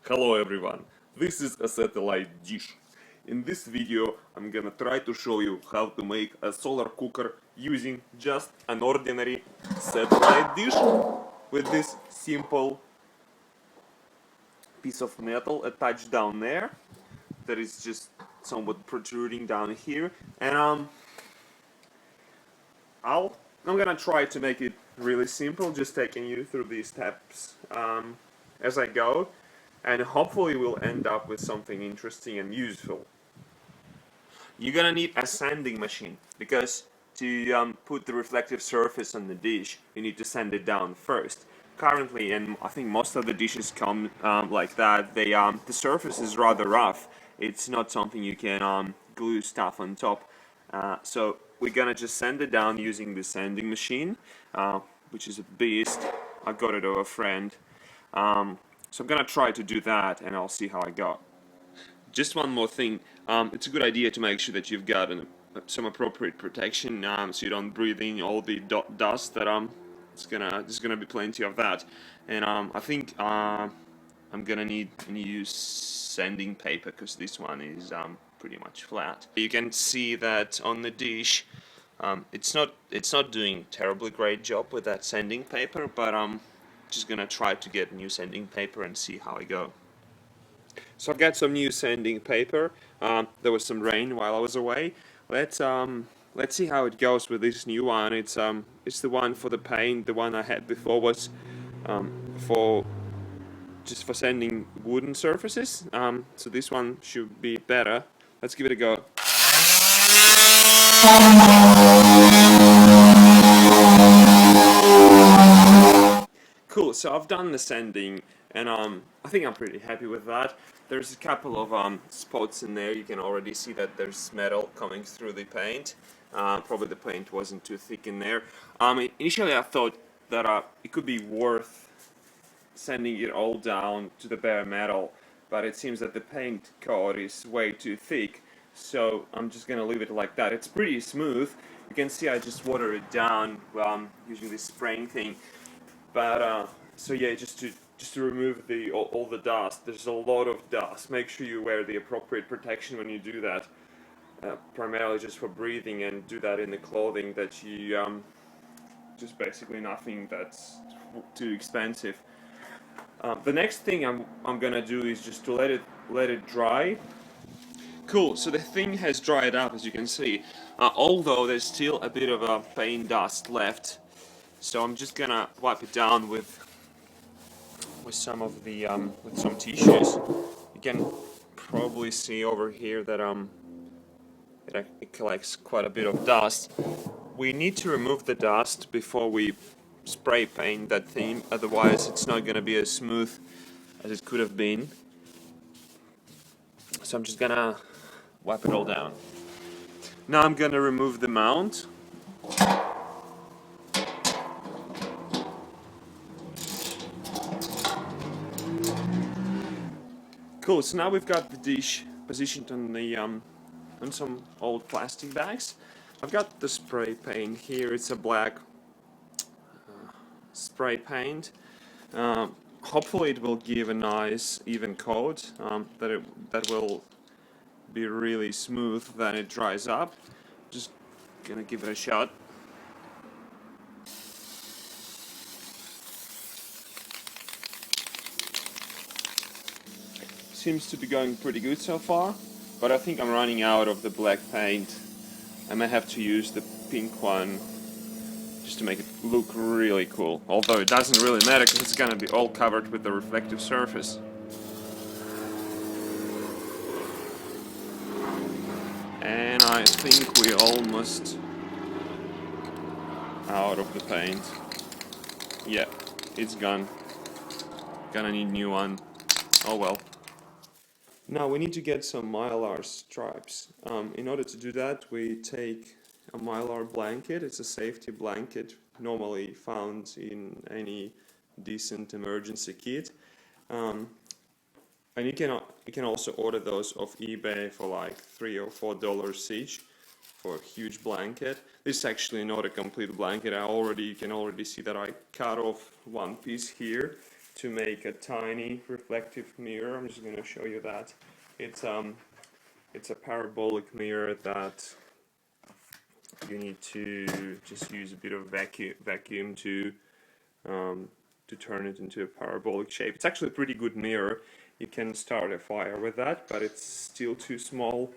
Hello everyone, this is a satellite dish. In this video I'm gonna try to show you how to make a solar cooker using just an ordinary satellite dish with this simple piece of metal attached down there that is just somewhat protruding down here, and I'm gonna try to make it really simple, just taking you through these steps as I go, and hopefully we'll end up with something interesting and useful. You're gonna need a sanding machine because to put the reflective surface on the dish, you need to sand it down first. Currently, and I think most of the dishes come like that, the surface is rather rough. It's not something you can glue stuff on top. So we're gonna just sand it down using the sanding machine, which is a beast. I got it off a friend. So I'm gonna try to do that, and I'll see how I go. Just one more thing, it's a good idea to make sure that you've got some appropriate protection, so you don't breathe in all the dust that there's gonna be plenty of that, and I think I'm gonna need to use sanding paper because this one is pretty much flat. You can see that on the dish. It's not doing terribly great job with that sanding paper, but I'm just gonna try to get new sanding paper and see how I go. So I've got some new sanding paper. There was some rain while I was away. Let's see how it goes with this new one. It's the one for the paint. The one I had before was for just for sanding wooden surfaces. So this one should be better. Let's give it a go. Cool, so I've done the sanding, and I think I'm pretty happy with that. There's a couple of spots in there. You can already see that there's metal coming through the paint. Probably the paint wasn't too thick in there. Initially I thought that it could be worth sanding it all down to the bare metal, but it seems that the paint coat is way too thick, so I'm just gonna leave it like that. It's pretty smooth. You can see I just water it down using this spraying thing. But so yeah, just to remove all the dust. There's a lot of dust. Make sure you wear the appropriate protection when you do that. Primarily just for breathing, and do that in the clothing that you just basically nothing that's too expensive. The next thing I'm gonna do is just to let it dry. Cool. So the thing has dried up, as you can see. Although there's still a bit of paint dust left. So I'm just gonna wipe it down with some of the with some tissues. You can probably see over here that it collects quite a bit of dust. We need to remove the dust before we spray paint that thing, otherwise it's not gonna be as smooth as it could have been. So I'm just gonna wipe it all down. Now I'm gonna remove the mount. Cool, so now we've got the dish positioned on the on some old plastic bags. I've got the spray paint here. It's a black spray paint. Hopefully it will give a nice even coat that will be really smooth when it dries up. Just gonna give it a shot. Seems to be going pretty good so far, but I think I'm running out of the black paint. I may have to use the pink one just to make it look really cool, although it doesn't really matter because it's gonna be all covered with the reflective surface. And I think we're almost out of the paint. Yeah, it's gone. Gonna need new one. Oh well. Now we need to get some mylar stripes. In order to do that, we take a mylar blanket. It's a safety blanket normally found in any decent emergency kit. And you can also order those off eBay for like $3 or $4 each for a huge blanket. This is actually not a complete blanket. You can already see that I cut off one piece here. to make a tiny reflective mirror. I'm just going to show you that. It's a parabolic mirror that you need to just use a bit of vacuum to turn it into a parabolic shape. It's actually a pretty good mirror. You can start a fire with that, but it's still too small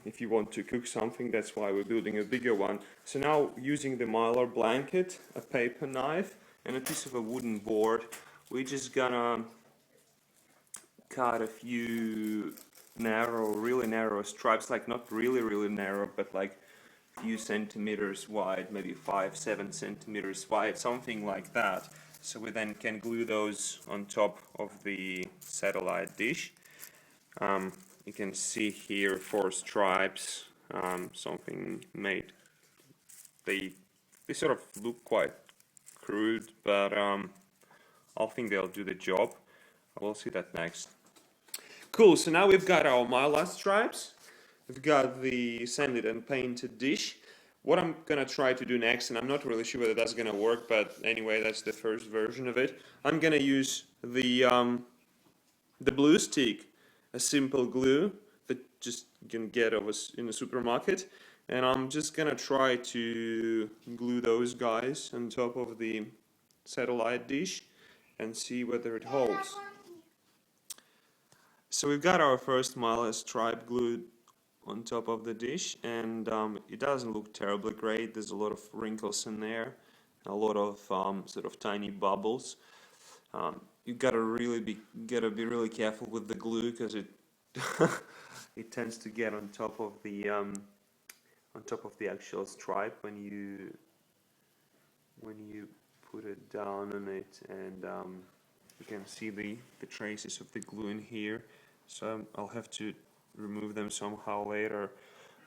if you want to cook something. That's why we're building a bigger one. So now, using the Mylar blanket, a paper knife, and a piece of a wooden board, we're just gonna cut a few really narrow stripes, like not really narrow, but like a few centimeters wide, maybe 5-7 centimeters wide, something like that. So we then can glue those on top of the satellite dish. You can see here 4 stripes, something made. They sort of look quite crude, but I think they'll do the job. We'll see that next. Cool, so now we've got our Mylar stripes. We've got the sanded and painted dish. What I'm gonna try to do next, and I'm not really sure whether that's gonna work, but anyway, that's the first version of it. I'm gonna use the blue stick, a simple glue that just you can get in the supermarket, and I'm just gonna try to glue those guys on top of the satellite dish and see whether it holds. So we've got our first Mylar stripe glued on top of the dish, and it doesn't look terribly great. There's a lot of wrinkles in there, a lot of sort of tiny bubbles. You gotta be really careful with the glue, because it it tends to get on top of the actual stripe when you put it down on it, and you can see the traces of the glue in here. So I'll have to remove them somehow later.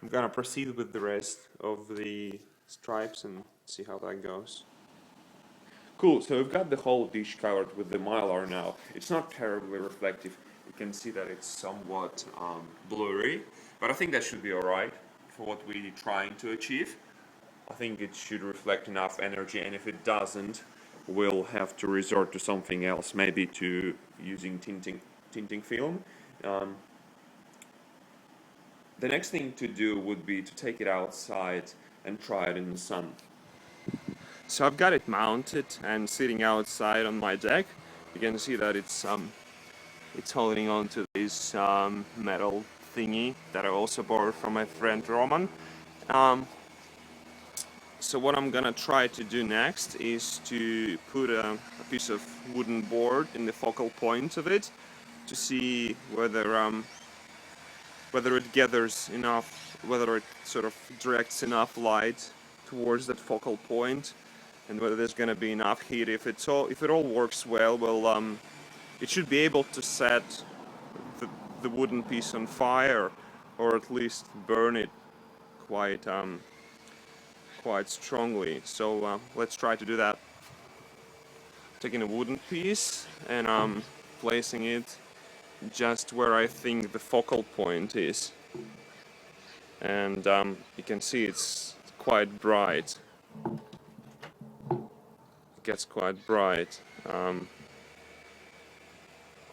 I'm gonna proceed with the rest of the stripes and see how that goes. Cool, so we've got the whole dish covered with the Mylar now. It's not terribly reflective. You can see that it's somewhat blurry, but I think that should be alright for what we're trying to achieve. I think it should reflect enough energy, and if it doesn't, we'll have to resort to something else, maybe to using tinting film. The next thing to do would be to take it outside and try it in the sun. So I've got it mounted and sitting outside on my deck. You can see that it's holding on to this metal thingy that I also borrowed from my friend Roman. So what I'm gonna try to do next is to put a piece of wooden board in the focal point of it to see whether it gathers enough, whether it sort of directs enough light towards that focal point, and whether there's gonna be enough heat. If it all works well, it should be able to set the wooden piece on fire, or at least burn it quite strongly. So let's try to do that. Taking a wooden piece and placing it just where I think the focal point is, and you can see it's quite bright. It gets quite bright.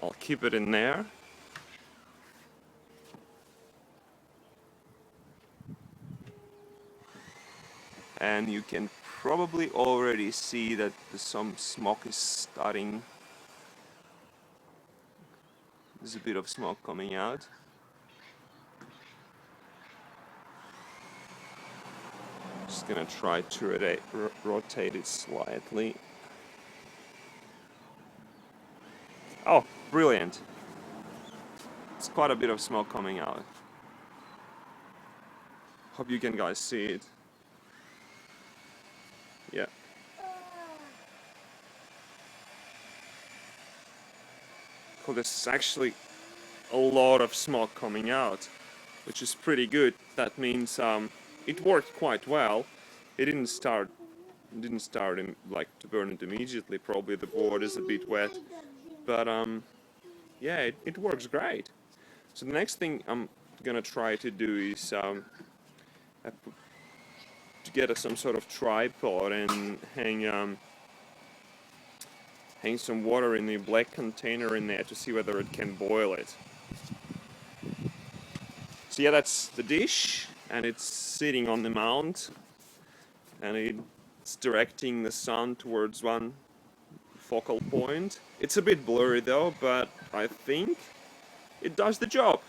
I'll keep it in there. And you can probably already see that some smoke is starting. There's a bit of smoke coming out. Just gonna try to rotate it slightly. Oh, brilliant. It's quite a bit of smoke coming out. Hope you can guys see it. Yeah. Cool, there's actually a lot of smoke coming out, which is pretty good. That means it worked quite well. It didn't start to burn it immediately. Probably the board is a bit wet, but yeah, it works great. So the next thing I'm gonna try to do is to get some sort of tripod and hang some water in the black container in there to see whether it can boil it. So yeah, that's the dish, and it's sitting on the mount, and it's directing the sun towards one focal point. It's a bit blurry though, but I think it does the job.